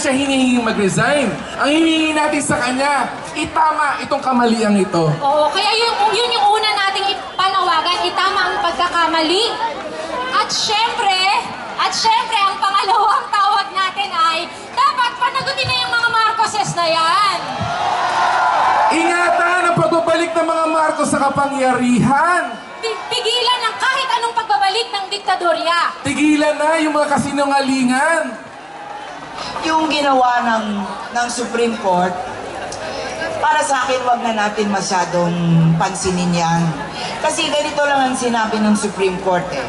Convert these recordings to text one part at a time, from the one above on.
siya hinihinging mag-resign. Ang hinihingi natin sa kanya, itama itong kamaliang ito. Oo, kaya yun yung una nating ipanawagan, itama ang pagkakamali. At syempre, ang pangalawang tawag natin ay, dapat panagutin na yung mga Marcoses na yan. Ingatan ang pagbabalik ng mga Marcos sa kapangyarihan. Pigilan ng kahit anong pagbabalik ng diktadorya. Tigilan na yung mga kasinungalingan. Yung ginawa ng Supreme Court, para sa akin, wag na natin masyadong pansinin yan. Kasi ganito lang ang sinabi ng Supreme Court eh.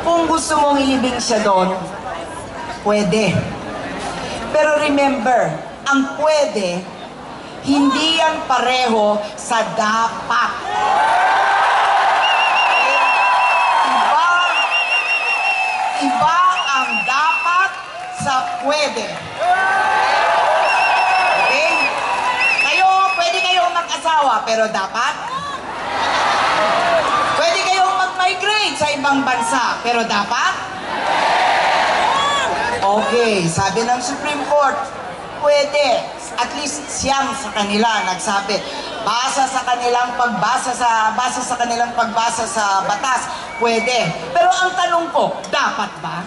Kung gusto mong ilibing siya doon, pwede. Pero remember, ang pwede, hindi yan pareho sa dapat. Iba ang dapat sa pwede. Okay? Pwede kayong mag-asawa, pero dapat? Pwede kayong mag-migrate sa ibang bansa, pero dapat? Okay, sabi ng Supreme Court, pwede. At least siyang sa kanila nagsabi, base sa kanilang pagbasa sa batas, pwede. Pero ang tanong ko, dapat ba?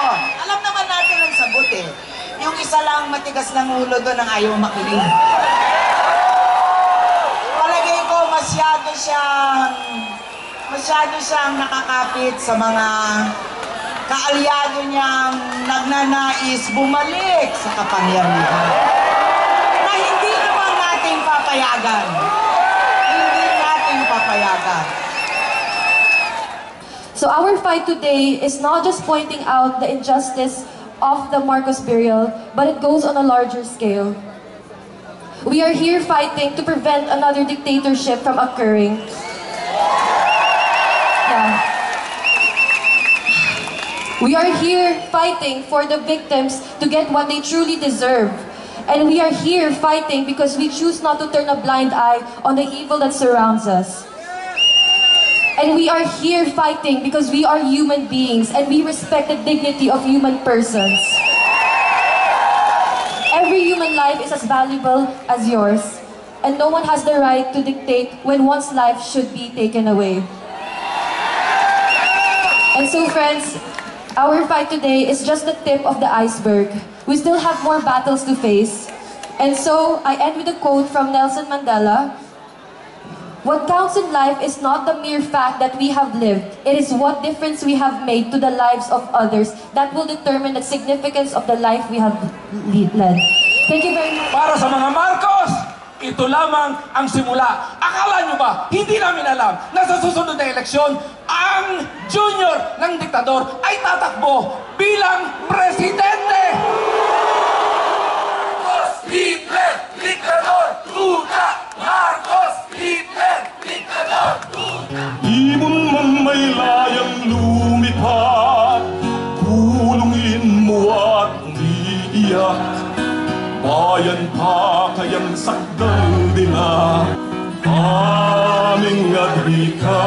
Oh, alam naman natin ang sagot eh. Yung isa lang matigas ng ulo doon ang ayaw makinig. Palagay ko masyado siyang nakakapit sa mga kaalyado niyang nagnanais bumalik sa kapangyarihan. Na hindi naman natin papayagan. Hindi natin papayagan. So our fight today is not just pointing out the injustice of the Marcos burial, but it goes on a larger scale. We are here fighting to prevent another dictatorship from occurring. Yeah. We are here fighting for the victims to get what they truly deserve. And we are here fighting because we choose not to turn a blind eye on the evil that surrounds us. And we are here fighting because we are human beings and we respect the dignity of human persons. Every human life is as valuable as yours, and no one has the right to dictate when one's life should be taken away. And so, friends, our fight today is just the tip of the iceberg. We still have more battles to face. And so, I end with a quote from Nelson Mandela. What counts in life is not the mere fact that we have lived. It is what difference we have made to the lives of others that will determine the significance of the life we have led. Thank you very much. Para sa mga Marcos, ito lamang ang simula. Akala nyo ba, hindi namin alam na sa susunod na eleksyon, ang junior ng diktador ay tatakbo bilang presidente! Marcos, Hitler, diktador, duda! Marcos, Hitler, diktador, duda! Ibon man may layang lumipad, kulungin mo at umiiyak. Bayan pa kayang sakdal din na aming adhika.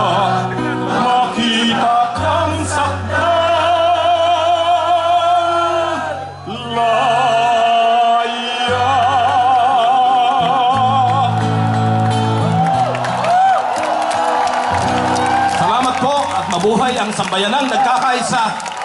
Makita kang sakdal, laya. Salamat po at mabuhay ang sambayanang nagkakaisa.